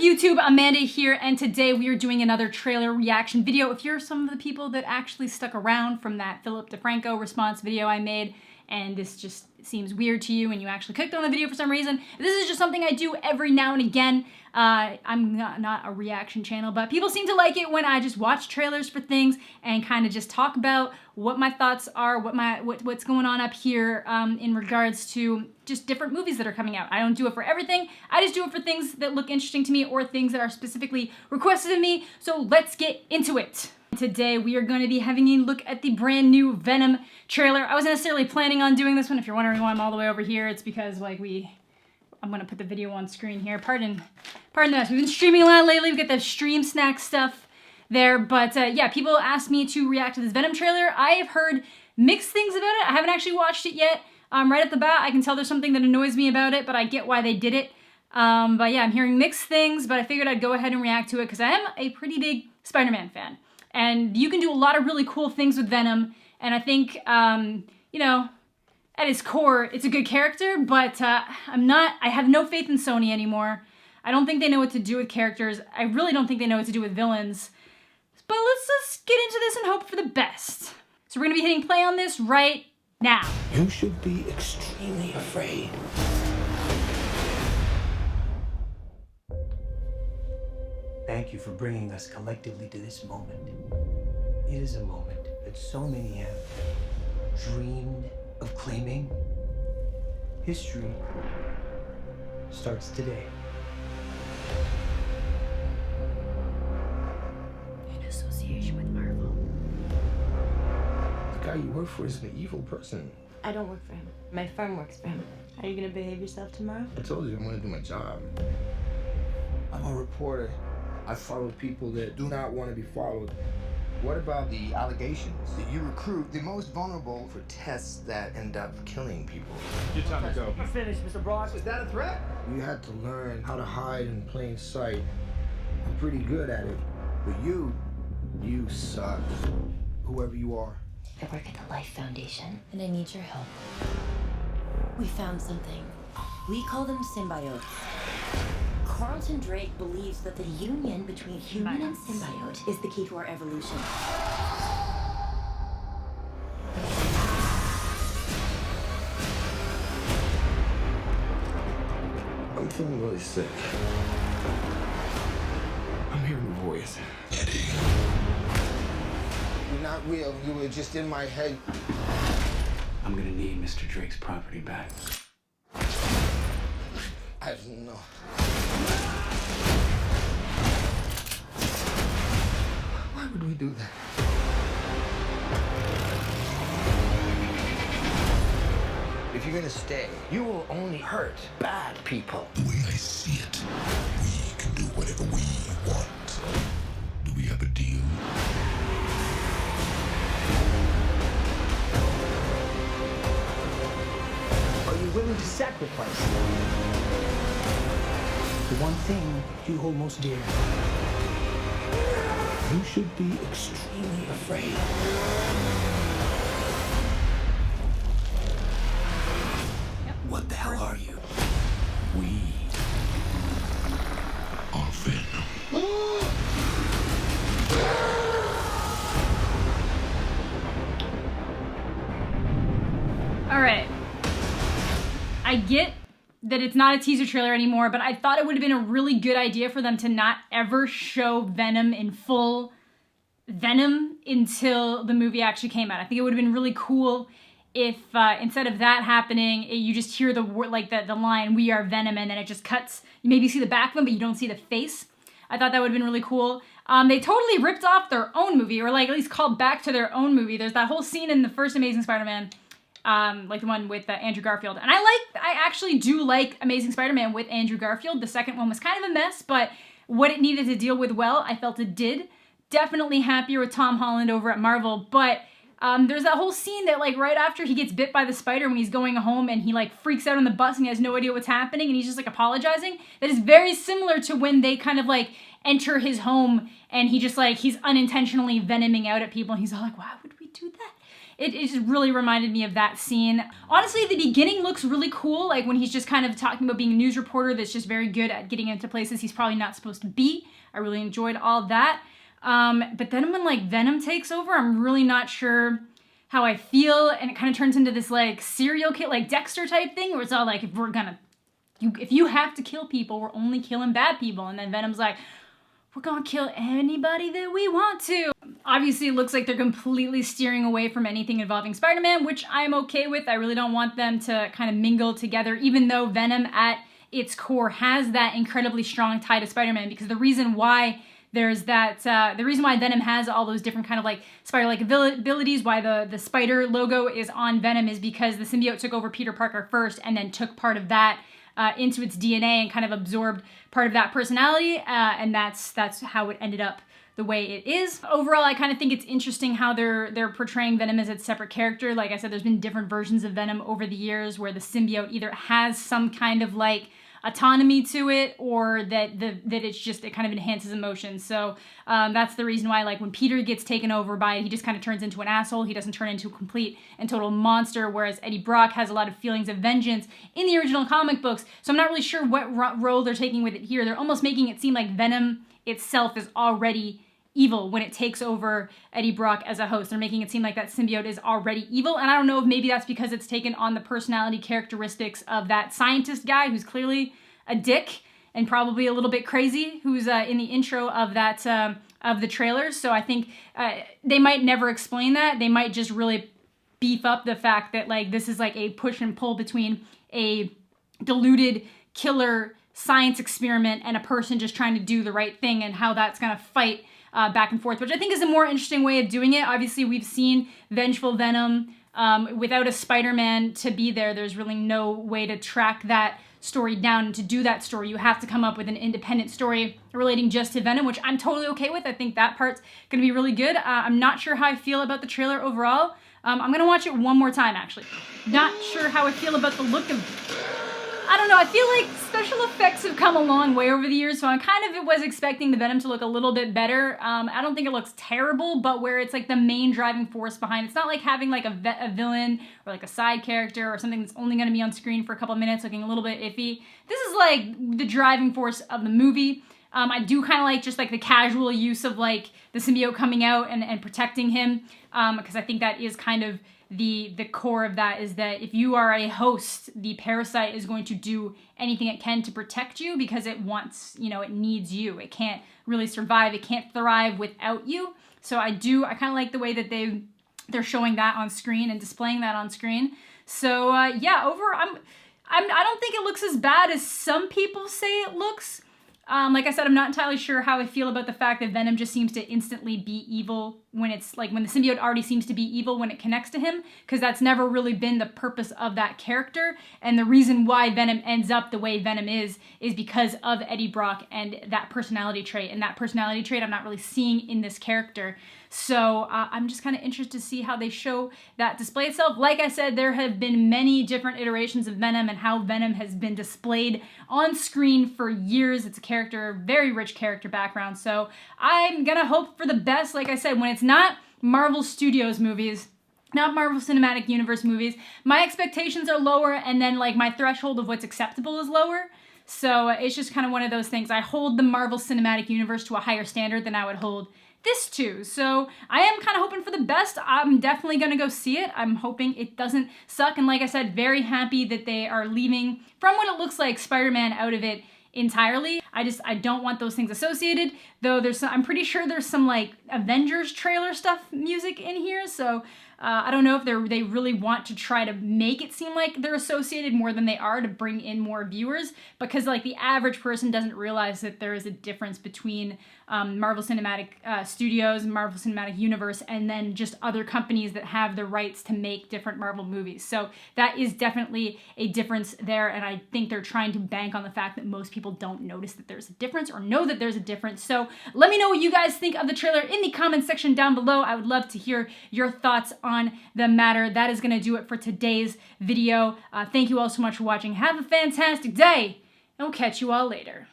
YouTube? Amanda here, and today we are doing another trailer reaction video. If you're some of the people that actually stuck around from that Philip DeFranco response video I made, and this just seems weird to you and you actually clicked on the video for some reason, this is just something I do every now and again. I'm not a reaction channel, but people seem to like it when I just watch trailers for things and kind of just talk about what my thoughts are, what's going on up here in regards to just different movies that are coming out. I don't do it for everything. I just do it for things that look interesting to me or things that are specifically requested of me. So let's get into it. Today we are going to be having a look at the brand new Venom trailer. I wasn't necessarily planning on doing this one. If you're wondering why I'm all the way over here, it's because I'm going to put the video on screen here. Pardon the mess. We've been streaming a lot lately. We get the stream snack stuff there. But yeah, people asked me to react to this Venom trailer. I have heard mixed things about it. I haven't actually watched it yet. Right at the bat, I can tell there's something that annoys me about it, but I get why they did it. But yeah, I'm hearing mixed things, but I figured I'd go ahead and react to it because I am a pretty big Spider-Man fan. And you can do a lot of really cool things with Venom. And I think, you know, at its core, it's a good character, but I have no faith in Sony anymore. I don't think they know what to do with characters. I really don't think they know what to do with villains. But let's just get into this and hope for the best. So we're gonna be hitting play on this right now. You should be extremely afraid. Thank you for bringing us collectively to this moment. It is a moment that so many have dreamed of claiming. History starts today. In association with Marvel. The guy you work for is an evil person. I don't work for him. My firm works for him. Are you gonna behave yourself tomorrow? I told you I'm gonna do my job. I'm a reporter. I follow people that do not want to be followed. What about the allegations that you recruit the most vulnerable for tests that end up killing people? Your time to go. You finished, Mr. Brock? Is that a threat? You had to learn how to hide in plain sight. I'm pretty good at it. But you suck. Whoever you are. I work at the Life Foundation, and I need your help. We found something. We call them symbiotes. Carlton Drake believes that the union between human and symbiote is the key to our evolution. I'm feeling really sick. I'm hearing a voice. You're not real. You were just in my head. I'm gonna need Mr. Drake's property back. I don't know. Why would we do that? If you're gonna stay, you will only hurt bad people. The way I see it, we can do whatever we want. Do we have a deal? Are you willing to sacrifice the one thing you hold most dear? You should be extremely afraid. What the hell are you? We are Venom. All right. I get that it's not a teaser trailer anymore, but I thought it would have been a really good idea for them to not ever show Venom in full Venom until the movie actually came out. I think it would have been really cool if instead of that happening, you just hear the word, like the line, "We are Venom," and then it just cuts. You maybe see the back of him, but you don't see the face. I thought that would have been really cool. They totally ripped off their own movie, or like at least called back to their own movie. There's that whole scene in the first Amazing Spider-Man, like the one with Andrew Garfield. And I actually do like Amazing Spider-Man with Andrew Garfield. The second one was kind of a mess, but what it needed to deal with well, I felt it did. Definitely happier with Tom Holland over at Marvel, but there's that whole scene that like right after he gets bit by the spider when he's going home and he like freaks out on the bus and he has no idea what's happening and he's just like apologizing. That is very similar to when they kind of like enter his home and he just like, he's unintentionally venoming out at people and he's all like, why would we do that? it just really reminded me of that scene. Honestly, the beginning looks really cool, like when he's just kind of talking about being a news reporter that's just very good at getting into places he's probably not supposed to be. I really enjoyed all that. But then when like Venom takes over, I'm really not sure how I feel, and it kind of turns into this like serial kill, like Dexter type thing, where it's all like, if you have to kill people, we're only killing bad people. And then Venom's like, we're gonna kill anybody that we want to. Obviously, it looks like they're completely steering away from anything involving Spider-Man, which I'm okay with. I really don't want them to kind of mingle together, even though Venom at its core has that incredibly strong tie to Spider-Man, because the reason why there's that, the reason why Venom has all those different kind of like spider-like abilities, why the spider logo is on Venom, is because the symbiote took over Peter Parker first and then took part of that into its DNA and kind of absorbed part of that personality, and that's how it ended up the way it is. Overall, I kind of think it's interesting how they're portraying Venom as its separate character. Like I said, there's been different versions of Venom over the years where the symbiote either has some kind of like autonomy to it, or that it's just, it kind of enhances emotions. So that's the reason why, like, when Peter gets taken over by it, he just kind of turns into an asshole. He doesn't turn into a complete and total monster, whereas Eddie Brock has a lot of feelings of vengeance in the original comic books. So I'm not really sure what role they're taking with it here. They're almost making it seem like Venom itself is already evil when it takes over Eddie Brock as a host. They're making it seem like that symbiote is already evil, and I don't know if maybe that's because it's taken on the personality characteristics of that scientist guy who's clearly a dick and probably a little bit crazy, who's in the intro of that of the trailers. So I think they might never explain that. They might just really beef up the fact that like this is like a push and pull between a deluded killer science experiment and a person just trying to do the right thing, and how that's gonna fight back and forth, which I think is a more interesting way of doing it. Obviously, we've seen Vengeful Venom without a Spider-Man to be there. There's really no way to track that story down, and to do that story, you have to come up with an independent story relating just to Venom, which I'm totally okay with. I think that part's gonna be really good. I'm not sure how I feel about the trailer overall. I'm gonna watch it one more time, actually. Not sure how I feel about the look of... I don't know, I feel like special effects have come a long way over the years, so I kind of was expecting the Venom to look a little bit better. I don't think it looks terrible, but where it's like the main driving force behind, it's not like having like a villain or like a side character or something that's only going to be on screen for a couple of minutes looking a little bit iffy. This is like the driving force of the movie. I do kind of like just like the casual use of like the symbiote coming out and protecting him, because I think that is kind of the core of that, is that if you are a host, the parasite is going to do anything it can to protect you because it wants, it needs you. It can't really survive. It can't thrive without you. So I kind of like the way that they're showing that on screen and displaying that on screen. So yeah, I don't think it looks as bad as some people say it looks. Like I said, I'm not entirely sure how I feel about the fact that Venom just seems to instantly be evil when it's like, when the symbiote already seems to be evil when it connects to him, because that's never really been the purpose of that character. And the reason why Venom ends up the way Venom is because of Eddie Brock and that personality trait. And that personality trait I'm not really seeing in this character. So I'm just kind of interested to see how they show that display itself. Like I said, there have been many different iterations of Venom and how Venom has been displayed on screen for years. It's a character, very rich character background. So I'm gonna hope for the best. Like I said, when it's not Marvel Studios movies, not Marvel Cinematic Universe movies, my expectations are lower, and then like my threshold of what's acceptable is lower. So it's just kind of one of those things. I hold the Marvel Cinematic Universe to a higher standard than I would hold this too. So I am kind of hoping for the best. I'm definitely gonna go see it. I'm hoping it doesn't suck. And like I said, very happy that they are leaving, from what it looks like, Spider-Man out of it entirely. I don't want those things associated, though I'm pretty sure there's some like Avengers trailer stuff music in here, so I don't know if they really want to try to make it seem like they're associated more than they are to bring in more viewers, because like the average person doesn't realize that there is a difference between Marvel Cinematic Studios, Marvel Cinematic Universe, and then just other companies that have the rights to make different Marvel movies. So that is definitely a difference there, and I think they're trying to bank on the fact that most people don't notice that there's a difference or know that there's a difference. So let me know what you guys think of the trailer in the comments section down below. I would love to hear your thoughts on the matter. That is going to do it for today's video. Thank you all so much for watching. Have a fantastic day, and we'll catch you all later.